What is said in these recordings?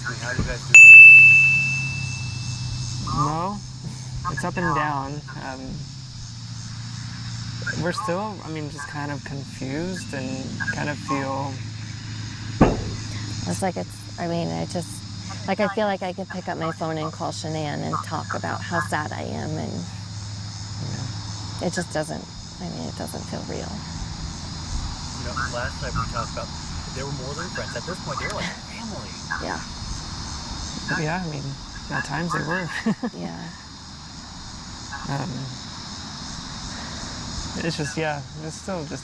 mean, how are you guys doing? No, it's up and down. We're still, just kind of confused and kind of feel... It's like I feel like I could pick up my phone and call Shanann and talk about how sad I am, and it just doesn't, it doesn't feel real. Last time we talked about, they were more than friends. At this point, they were like family. Yeah. Yeah, at times they were. Yeah. It's just, it's still just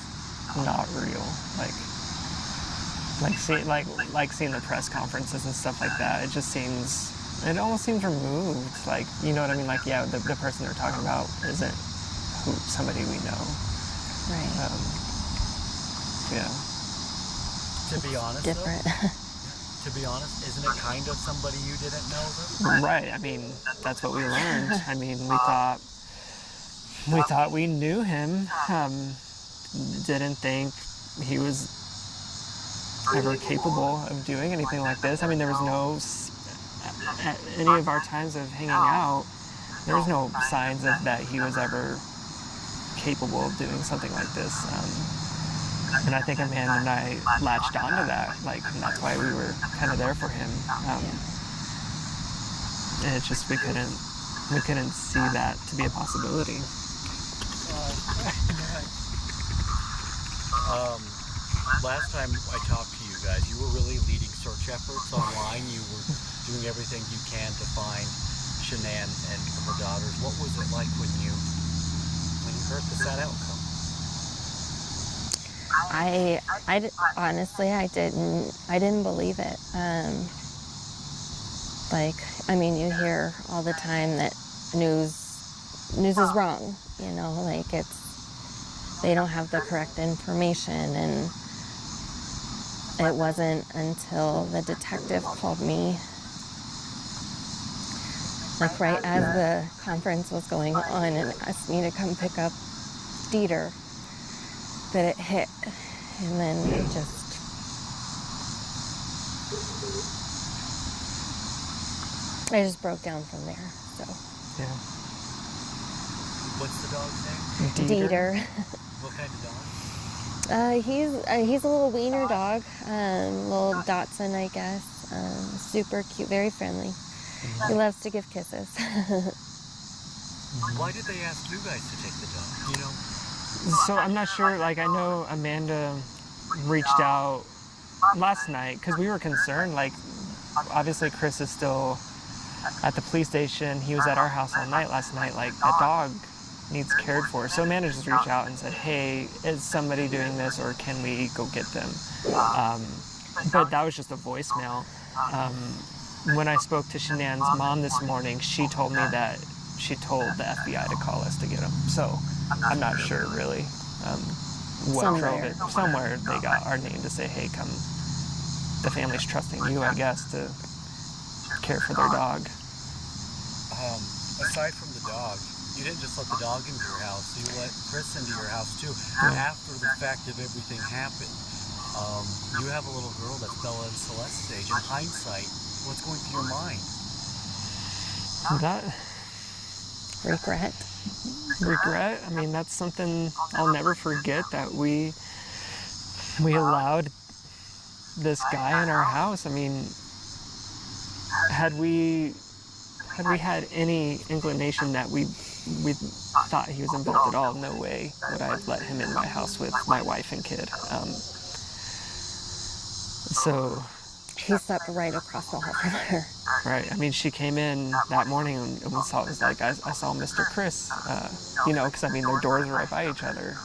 not real. Seeing the press conferences and stuff like that. It almost seems removed. You know what I mean? The person they're talking about isn't somebody we know. Right. Yeah. To be honest, different. To be honest, isn't it kind of somebody you didn't know, though? Right. That's what we learned. We thought we knew him. Didn't think he was ever capable of doing anything like this. There was no, at any of our times of hanging out, there was no signs of that he was ever capable of doing something like this. And I think Amanda and I latched onto that, and that's why we were kind of there for him. And it's just we couldn't see that to be a possibility. Last time I talked to you guys, you were really leading search efforts online. You were doing everything you can to find Shanann and her daughters. What was it like when you heard the sad outcome? Honestly, I didn't believe it. You hear all the time that news is wrong. They don't have the correct information, and it wasn't until the detective called me, right as the conference was going on, and asked me to come pick up Dieter, that it hit. And then it just... I just broke down from there, so... Yeah. What's the dog's name? Dieter. What kind of dog? He's a little wiener dog, little Dachshund, I guess. Super cute, very friendly. He loves to give kisses. Why did they ask you guys to take the dog? So I'm not sure, I know Amanda reached out last night because we were concerned, obviously Chris is still at the police station. He was at our house all night last night. That dog needs cared for. So Amanda just reached out and said, hey, is somebody doing this, or can we go get them? But that was just a voicemail. When I spoke to Shanann's mom this morning, she told me that she told the FBI to call us to get him. So I'm not sure really what drove it. Somewhere they got our name to say, hey, come. The family's trusting you, I guess, to care for their dog. Aside from the dog, you didn't just let the dog into your house, you let Chris into your house too. After the fact of everything happened, you have a little girl that's Bella and Celeste's age. In hindsight, what's going through your mind? That... Regret. That's something I'll never forget, that we allowed this guy in our house. Had we had any inclination that we thought he was involved at all, no way would I have let him in my house with my wife and kid. So he slept right across the hall from her. Right. She came in that morning and we saw, it was I saw Mr. Chris, because their doors are right by each other.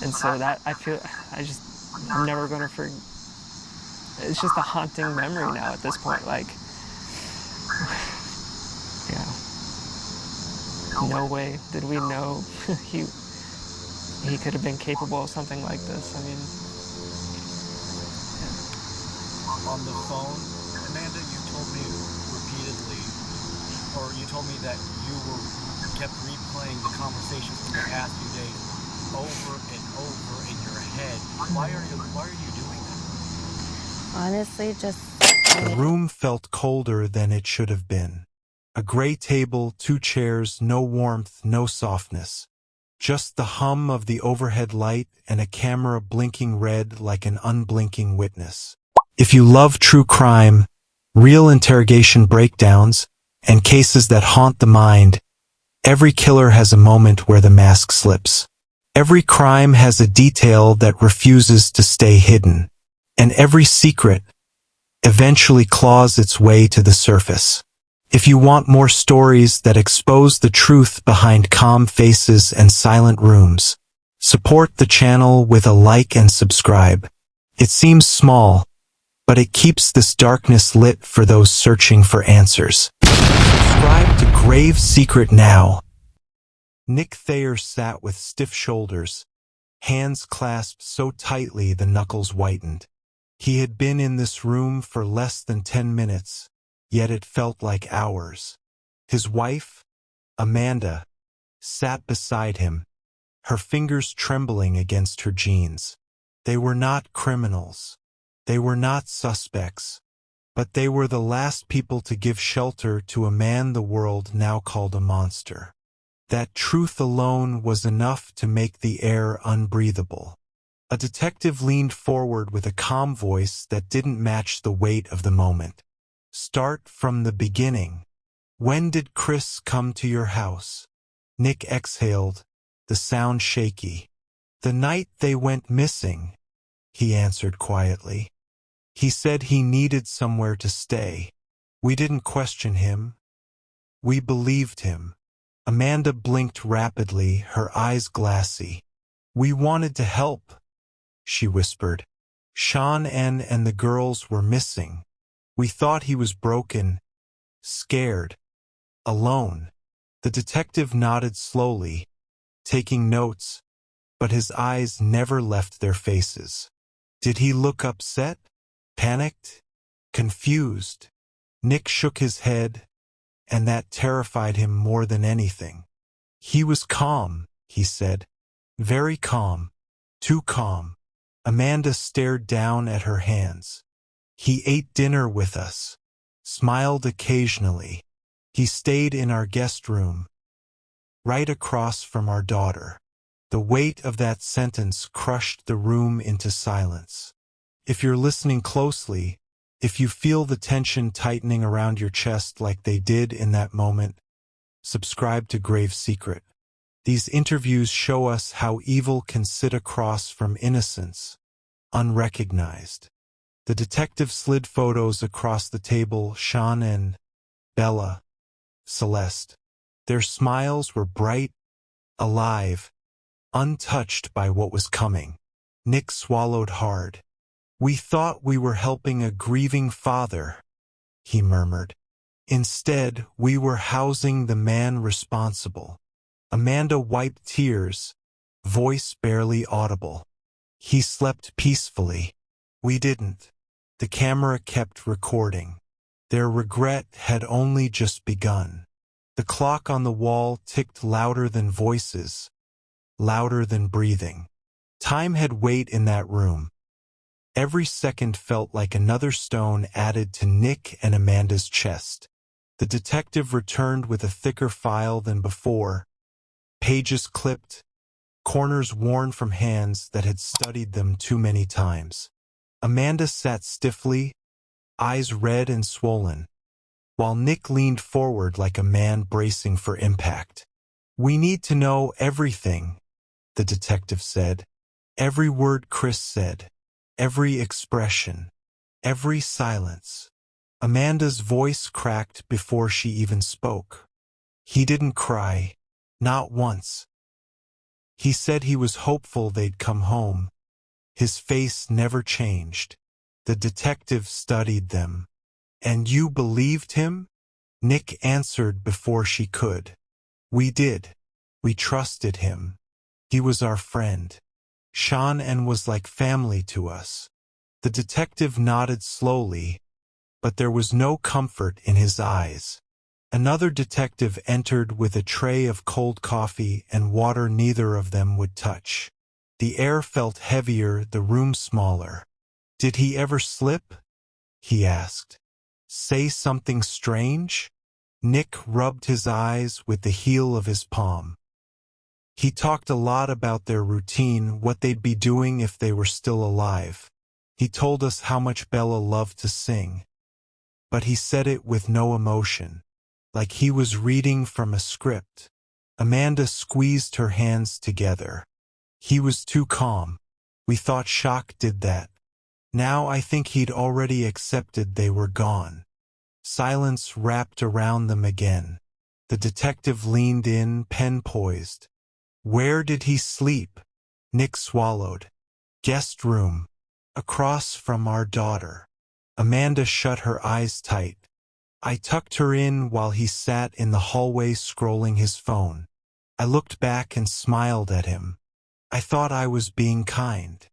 And so that, I'm never going to forget. It's just a haunting memory now at this point. No way did we know he could have been capable of something like this. On the phone, Amanda, you told me repeatedly, or you told me that you kept replaying the conversation from the past few days over and over in your head. Why are you doing that? Honestly, just The room felt colder than it should have been. A gray table, 2 chairs, no warmth, no softness. Just the hum of the overhead light and a camera blinking red like an unblinking witness. If you love true crime, real interrogation breakdowns, and cases that haunt the mind, every killer has a moment where the mask slips. Every crime has a detail that refuses to stay hidden. And every secret eventually claws its way to the surface. If you want more stories that expose the truth behind calm faces and silent rooms, support the channel with a like and subscribe. It seems small, but it keeps this darkness lit for those searching for answers. Subscribe to Grave Secret now. Nick Thayer sat with stiff shoulders, hands clasped so tightly the knuckles whitened. He had been in this room for less than 10 minutes, yet it felt like hours. His wife, Amanda, sat beside him, her fingers trembling against her jeans. They were not criminals. They were not suspects. But they were the last people to give shelter to a man the world now called a monster. That truth alone was enough to make the air unbreathable. A detective leaned forward with a calm voice that didn't match the weight of the moment. Start from the beginning. When did Chris come to your house? Nick exhaled, the sound shaky. The night they went missing, he answered quietly. He said he needed somewhere to stay. We didn't question him. We believed him. Amanda blinked rapidly, her eyes glassy. We wanted to help, she whispered. Sean and the girls were missing. We thought he was broken, scared, alone. The detective nodded slowly, taking notes, but his eyes never left their faces. Did he look upset? Panicked? Confused? Nick shook his head, and that terrified him more than anything. He was calm, he said. Very calm. Too calm. Amanda stared down at her hands. He ate dinner with us, smiled occasionally. He stayed in our guest room, right across from our daughter. The weight of that sentence crushed the room into silence. If you're listening closely, if you feel the tension tightening around your chest like they did in that moment, subscribe to Grave Secret. These interviews show us how evil can sit across from innocence, unrecognized. The detective slid photos across the table, Sean and Bella, Celeste. Their smiles were bright, alive, untouched by what was coming. Nick swallowed hard. We thought we were helping a grieving father, he murmured. Instead, we were housing the man responsible. Amanda wiped tears, voice barely audible. He slept peacefully. We didn't. The camera kept recording. Their regret had only just begun. The clock on the wall ticked louder than voices, louder than breathing. Time had weight in that room. Every second felt like another stone added to Nick and Amanda's chest. The detective returned with a thicker file than before, pages clipped, corners worn from hands that had studied them too many times. Amanda sat stiffly, eyes red and swollen, while Nick leaned forward like a man bracing for impact. We need to know everything, the detective said. Every word Chris said. Every expression, every silence. Amanda's voice cracked before she even spoke. He didn't cry, not once. He said he was hopeful they'd come home. His face never changed. The detective studied them. And you believed him? Nick answered before she could. We did. We trusted him. He was our friend. Sean was like family to us. The detective nodded slowly, but there was no comfort in his eyes. Another detective entered with a tray of cold coffee and water neither of them would touch. The air felt heavier, the room smaller. Did he ever slip? He asked. Say something strange? Nick rubbed his eyes with the heel of his palm. He talked a lot about their routine, what they'd be doing if they were still alive. He told us how much Bella loved to sing. But he said it with no emotion, like he was reading from a script. Amanda squeezed her hands together. He was too calm. We thought shock did that. Now I think he'd already accepted they were gone. Silence wrapped around them again. The detective leaned in, pen poised. Where did he sleep? Nick swallowed. Guest room. Across from our daughter. Amanda shut her eyes tight. I tucked her in while he sat in the hallway scrolling his phone. I looked back and smiled at him. I thought I was being kind.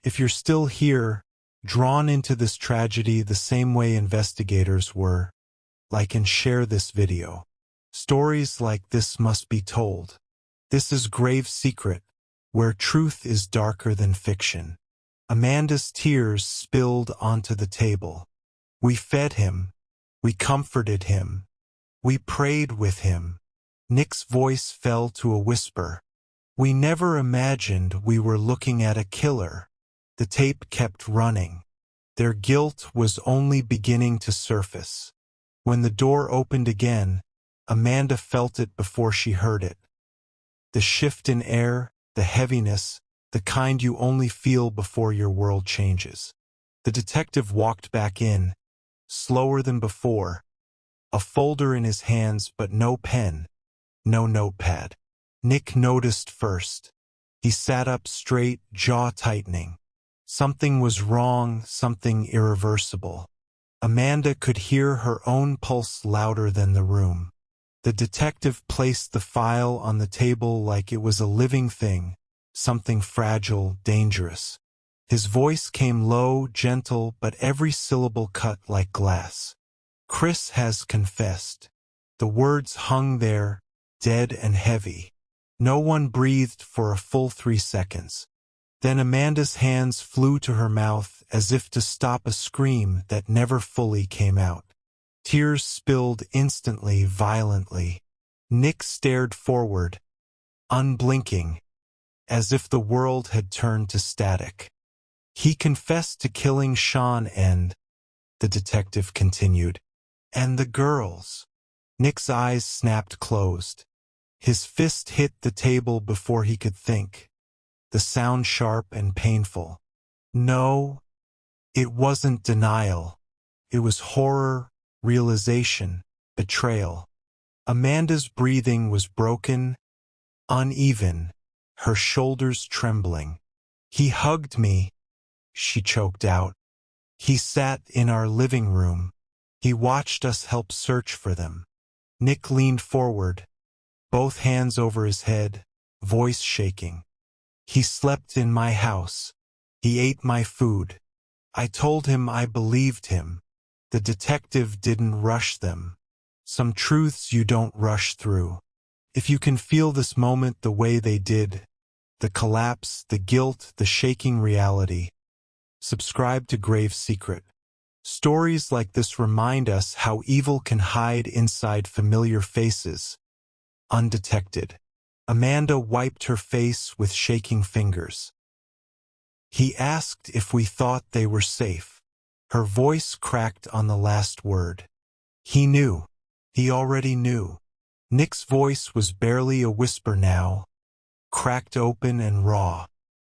If you're still here, drawn into this tragedy the same way investigators were, like and share this video. Stories like this must be told. This is Grave Secret, where truth is darker than fiction. Amanda's tears spilled onto the table. We fed him. We comforted him. We prayed with him. Nick's voice fell to a whisper. We never imagined we were looking at a killer. The tape kept running. Their guilt was only beginning to surface. When the door opened again, Amanda felt it before she heard it. The shift in air, the heaviness, the kind you only feel before your world changes. The detective walked back in, slower than before, a folder in his hands but no pen, no notepad. Nick noticed first. He sat up straight, jaw tightening. Something was wrong, something irreversible. Amanda could hear her own pulse louder than the room. The detective placed the file on the table like it was a living thing, something fragile, dangerous. His voice came low, gentle, but every syllable cut like glass. Chris has confessed. The words hung there, dead and heavy. No one breathed for a full 3 seconds. Then Amanda's hands flew to her mouth as if to stop a scream that never fully came out. Tears spilled instantly, violently. Nick stared forward, unblinking, as if the world had turned to static. He confessed to killing Sean and, the detective continued, and the girls. Nick's eyes snapped closed. His fist hit the table before he could think. The sound sharp and painful. No, it wasn't denial. It was horror, realization, betrayal. Amanda's breathing was broken, uneven, her shoulders trembling. He hugged me, she choked out. He sat in our living room. He watched us help search for them. Nick leaned forward, both hands over his head, voice shaking. He slept in my house. He ate my food. I told him I believed him. The detective didn't rush them. Some truths you don't rush through. If you can feel this moment the way they did, the collapse, the guilt, the shaking reality, subscribe to Grave Secret. Stories like this remind us how evil can hide inside familiar faces, undetected. Amanda wiped her face with shaking fingers. He asked if we thought they were safe. Her voice cracked on the last word. He knew. He already knew. Nick's voice was barely a whisper now, cracked open and raw.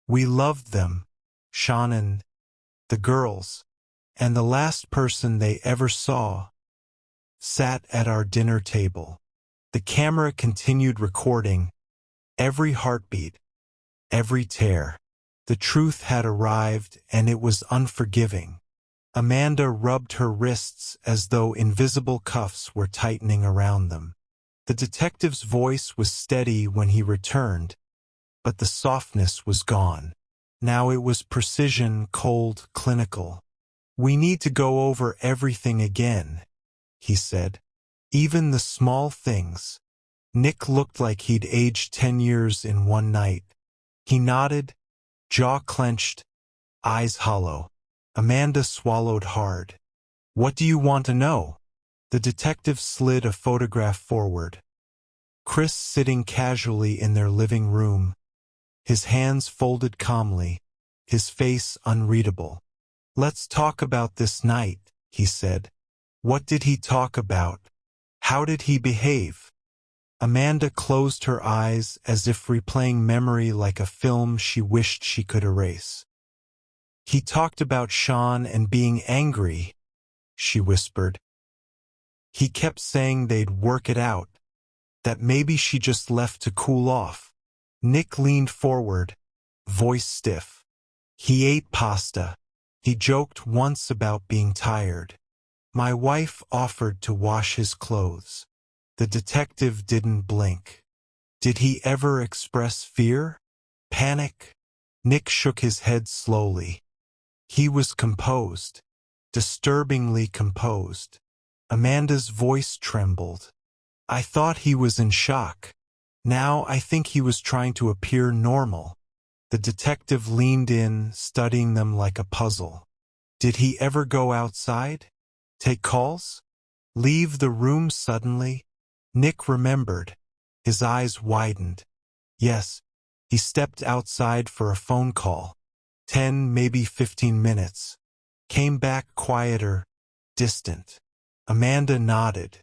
We loved them, Sean and the girls, and the last person they ever saw sat at our dinner table. The camera continued recording, every heartbeat, every tear. The truth had arrived, and it was unforgiving. Amanda rubbed her wrists as though invisible cuffs were tightening around them. The detective's voice was steady when he returned, but the softness was gone. Now it was precision, cold, clinical. We need to go over everything again, he said. Even the small things. Nick looked like he'd aged 10 years in one night. He nodded, jaw clenched, eyes hollow. Amanda swallowed hard. What do you want to know? The detective slid a photograph forward. Chris sitting casually in their living room, his hands folded calmly, his face unreadable. Let's talk about this night, he said. What did he talk about? How did he behave? Amanda closed her eyes as if replaying memory like a film she wished she could erase. He talked about Sean and being angry, she whispered. He kept saying they'd work it out, that maybe she just left to cool off. Nick leaned forward, voice stiff. He ate pasta. He joked once about being tired. My wife offered to wash his clothes. The detective didn't blink. Did he ever express fear? Panic? Nick shook his head slowly. He was composed, disturbingly composed. Amanda's voice trembled. I thought he was in shock. Now I think he was trying to appear normal. The detective leaned in, studying them like a puzzle. Did he ever go outside? Take calls? Leave the room suddenly? Nick remembered. His eyes widened. Yes, he stepped outside for a phone call. 10, maybe 15 minutes. Came back quieter, distant. Amanda nodded.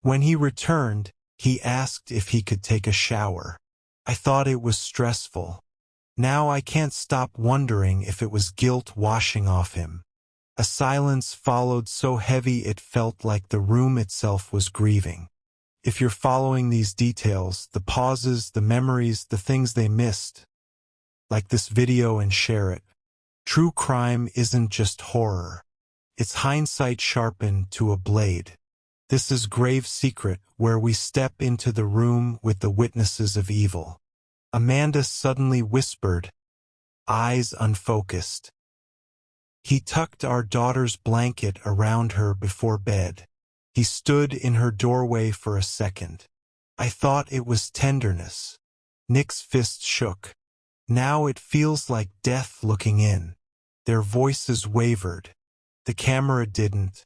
When he returned, he asked if he could take a shower. I thought it was stressful. Now I can't stop wondering if it was guilt washing off him. A silence followed so heavy it felt like the room itself was grieving. If you're following these details, the pauses, the memories, the things they missed, like this video and share it. True crime isn't just horror. It's hindsight sharpened to a blade. This is Grave Secret, where we step into the room with the witnesses of evil. Amanda suddenly whispered, eyes unfocused. He tucked our daughter's blanket around her before bed. He stood in her doorway for a second. I thought it was tenderness. Nick's fist shook. Now it feels like death looking in. Their voices wavered. The camera didn't.